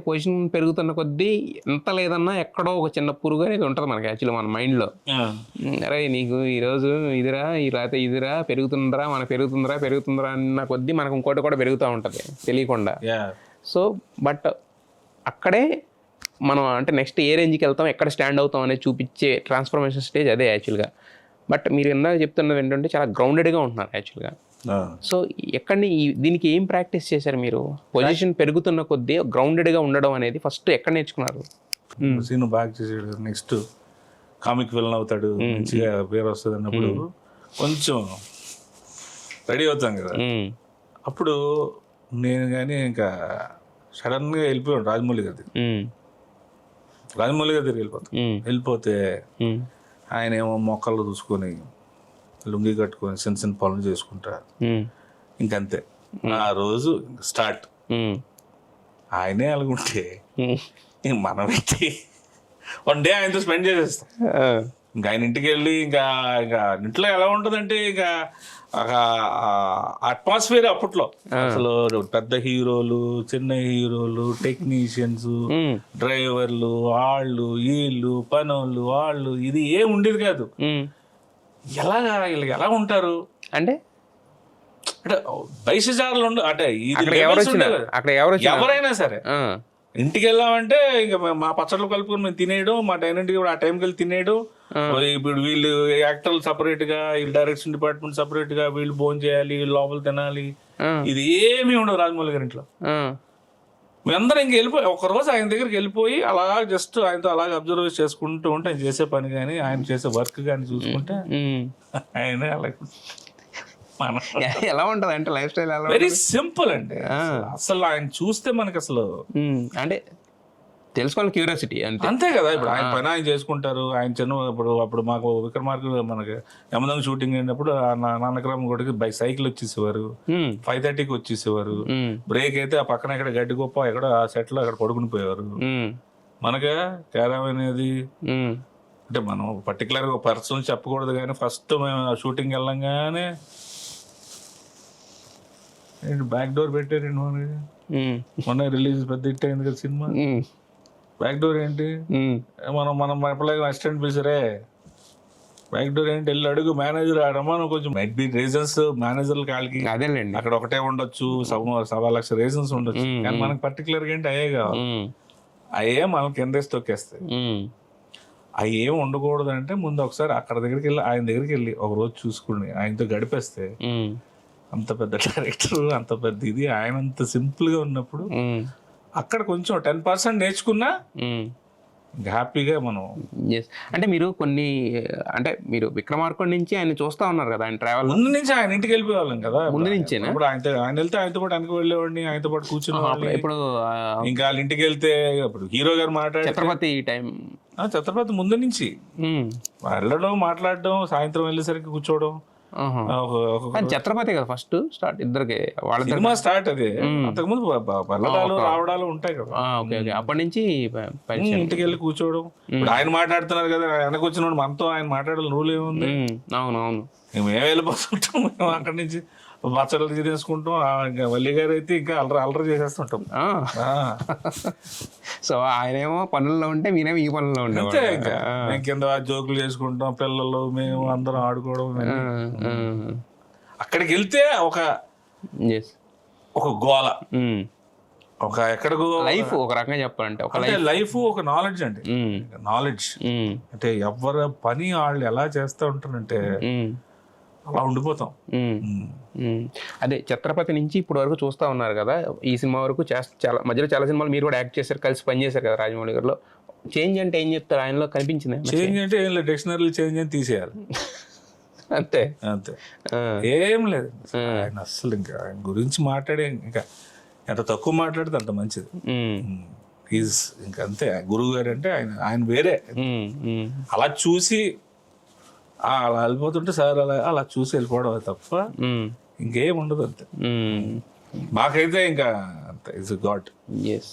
Position పెరుగుతున్న కొద్దీ ఎంత లేదన్నా ఎక్కడో ఒక చిన్న పురుగు అనేది ఉంటుంది మనకి యాక్చువల్లీ మన మైండ్లో. అరే నీకు ఈరోజు ఇదిరా లేకపోతే ఇదిరా పెరుగుతుందిరా మనకు పెరుగుతుందిరా అన్న కొద్దీ మనకు ఇంకోటి కూడా పెరుగుతూ ఉంటుంది తెలియకుండా. సో బట్ అక్కడే మనం అంటే నెక్స్ట్ ఏ రేంజ్కి వెళ్తాం, ఎక్కడ స్టాండ్ అవుతాం అనేది చూపించే ట్రాన్స్ఫర్మేషన్ స్టేజ్ అదే యాక్చువల్గా. బట్ మీరు ఇందాక చెప్తున్నది ఏంటంటే చాలా గ్రౌండెడ్గా ఉంటున్నారు యాక్చువల్గా. సో ఎక్కడిని దీనికి ఏం ప్రాక్టీస్ చేశారు మీరు? పొజిషన్ పెరుగుతున్న కొద్దీ గ్రౌండెడ్గా ఉండడం అనేది ఫస్ట్ ఎక్కడ నేర్చుకున్నారు? సీను బాగా చేసాడు. నెక్స్ట్ కామిక్ విలన్ అవుతాడు, మంచిగా పేరు వస్తుంది అన్నప్పుడు కొంచెం రెడీ అవుతాం కదా. అప్పుడు నేను కానీ ఇంకా సడన్గా వెళ్ళిపోయాడు రాజమౌళి గారి దగ్గరికి వెళ్ళిపోతే ఆయన ఏమో మొక్కలు చూసుకొని లుంగి కట్టుకొని చిన్న చిన్న పనులు చేసుకుంటా ఇంకంతే. ఆ రోజు స్టార్ట్. ఆయనే అలాగుంటే మనం పెట్టి 1 డే ఆయనతో స్పెండ్ చేసేస్తాం. ఇంకా ఆయన ఇంటికి వెళ్ళి ఇంకా ఇంట్లో ఎలా ఉంటుందంటే ఇంకా అట్మాస్ఫియర్ అప్పట్లో అసలు పెద్ద హీరోలు, చిన్న హీరోలు, టెక్నీషియన్స్, డ్రైవర్లు, వాళ్ళు వీళ్ళు పనోళ్ళు వాళ్ళు ఇది ఏం ఉండేది కాదు. వీళ్ళు ఎలా ఉంటారు అంటే బయసజారులు అంటే ఎవరైనా సరే ఇంటికి వెళ్ళామంటే ఇంకా మా పచ్చళ్ళు కలుపుకొని మేము తినేయడం, మా డైనింగ్ కూడా ఆ టైంకి వెళ్ళి తినేయడం. ఇప్పుడు వీళ్ళు యాక్టర్లు సపరేట్ గా, వీళ్ళు డైరెక్షన్ డిపార్ట్మెంట్ సపరేట్ గా, వీళ్ళు భోజనం చేయాలి, వీళ్ళు లోపల తినాలి, ఇది ఏమీ ఉండదు రాజమౌళి గారి ఇంట్లో. మేమందరం ఇంక వెళ్ళిపోయి ఒకరోజు ఆయన దగ్గరికి వెళ్ళిపోయి అలా జస్ట్ ఆయనతో అలాగే అబ్జర్వ్ చేసుకుంటూ ఉంటే ఆయన చేసే పని కానీ ఆయన చేసే వర్క్ కానీ చూసుకుంటే ఆయన అలా ఎలా ఉంటది అంటే లైఫ్ స్టైల్ వెరీ సింపుల్ అండి. అసలు ఆయన చూస్తే మనకి అసలు అంటే తెలుసుకోవాలి క్యూరియాసిటీ అంతే కదా. ఇప్పుడు ఆయన పని ఆయన చేసుకుంటారు. ఆయన అప్పుడు మాకు విక్రమార్క మనకి యమదంగ షూటింగ్ అయినప్పుడు నాన్నక్రమ గుడికి సైకిల్ వచ్చేసేవారు, 5:30కి వచ్చేసేవారు. బ్రేక్ అయితే ఆ పక్కన ఎక్కడ గడ్డి గొప్ప ఎక్కడ ఆ సెట్ లో అక్కడ పడుకుని పోయేవారు. మనకే క్యారమ్ అనేది అంటే మనం పర్టికులర్ గా పర్సన్ చెప్పకూడదు కానీ ఫస్ట్ మేము షూటింగ్ వెళ్ళంగానే బ్యాక్ డోర్ పెట్టారండి మొన్న రిలీజ్ పెద్ద హిట్ అయింది కదా సినిమా. బ్యాక్ డోర్ ఏంటి మనం ఎప్పటిలాగా అసిస్టెంట్ పిలిచారే బ్యాక్ డోర్ ఏంటి వెళ్ళి అడుగు మేనేజర్ ఆడమా కొంచెం మైట్ బి రీజన్స్ మేనేజర్ల కాళ్ళకి అదేలేండి అక్కడ ఒకటే ఉండొచ్చు, 1.25 రీజన్స్ ఉండొచ్చు. కానీ మనకి పర్టికులర్ గా ఏంటి అయ్యే కావాలి. అయ్యే మనం కిందేసి తొక్కేస్తాయి. అవి ఏమి ఉండకూడదు అంటే ముందు ఒకసారి అక్కడ దగ్గరికి వెళ్ళి ఆయన దగ్గరికి వెళ్ళి ఒక రోజు చూసుకుని ఆయనతో గడిపేస్తే అంత పెద్ద డైరెక్టర్ అంత పెద్ద ఇది ఆయన అంత సింపుల్ గా ఉన్నప్పుడు అక్కడ కొంచెం 10% నేర్చుకున్నా హ్యాపీగా మనం. అంటే మీరు మీరు విక్రమార్కుడి నుంచి ఆయన చూస్తా ఉన్నారు కదా, ఆయన ట్రావెల్ ముందు నుంచి ఆయన ఇంటికి వెళ్ళిపోయేవాళ్ళం కదా. ముందు నుంచి ఇప్పుడు ఆయన వెళ్తే ఆయనతో పాటు వెనక వెళ్ళేవాడిని, ఆయనతో పాటు కూర్చుని. ఇప్పుడు ఇంకా వాళ్ళ ఇంటికి వెళ్తే ఇప్పుడు హీరో గారు ఛత్రపతి టైం ఛత్రపతి ముందు నుంచి వెళ్ళడం మాట్లాడడం, సాయంత్రం వెళ్ళేసరికి కూర్చోవడం. ఛత్రపతి కదా ఫస్ట్ స్టార్ట్ ఇద్దరికి వాళ్ళ సినిమా స్టార్ట్. అదే అంతకుముందు వెళ్ళడాలు రావడాలు ఉంటాయి కదా. అప్పటి నుంచి ఇంటికి వెళ్ళి కూర్చోవడం. ఇప్పుడు ఆయన మాట్లాడుతున్నారు కదా, వెనక వచ్చిన మనతో ఆయన మాట్లాడాలి రూల్ ఏముంది. అవునవును మేము వెళ్ళిపోతుంటాం, మేము అక్కడి నుంచి పచ్చళ్ళు తీసుకుంటాం. ఇంకా వల్లి గారు అయితే ఇంకా అల్లరి చేసేస్తుంటాం. సో ఆయనేమో పనుల్లో ఉంటే మీరేమో ఈ పనుల్లో ఉంటే ఇంకా మేము కింద జోకులు చేసుకుంటాం, పిల్లలు మేము అందరం ఆడుకోవడం. అక్కడికి వెళ్తే ఒక గోల, ఒక ఎక్కడికో లైఫ్ ఒక రకంగా చెప్పాలంటే ఒక లైఫ్ ఒక నాలెడ్జ్ అండి. నాలెడ్జ్ అంటే ఎవరి పని వాళ్ళు ఎలా చేస్తూ ఉంటారంటే అలా ఉండిపోతాం. అదే ఛత్రపతి నుంచి ఇప్పుడు వరకు చూస్తూ ఉన్నారు కదా, ఈ సినిమా వరకు మధ్యలో చాలా సినిమాలు మీరు కూడా యాక్ట్ చేశారు, కలిసి పనిచేశారు కదా రాజమౌళి గారిలో. చేంజ్ అంటే ఏం చెప్తారు ఆయనలో కనిపించింది? చేంజ్ అంటే ఏం లేదు, డిక్షనరీ చేంజ్ అని తీసేయాలి అంతే. ఏం లేదు ఆయన అసలు. ఇంకా ఆయన గురించి మాట్లాడే ఇంకా ఎంత తక్కువ మాట్లాడితే అంత మంచిది. ఇంకా అంతే. గురువు గారు అంటే ఆయన వేరే. అలా చూసి అలా వెళ్ళిపోతుంటే సార్ అలా చూసి వెళ్ళిపోవడం తప్ప ఇంకేం ఉండదు అంతే. మాకైతే ఇంకా అంతే. It's God. Yes.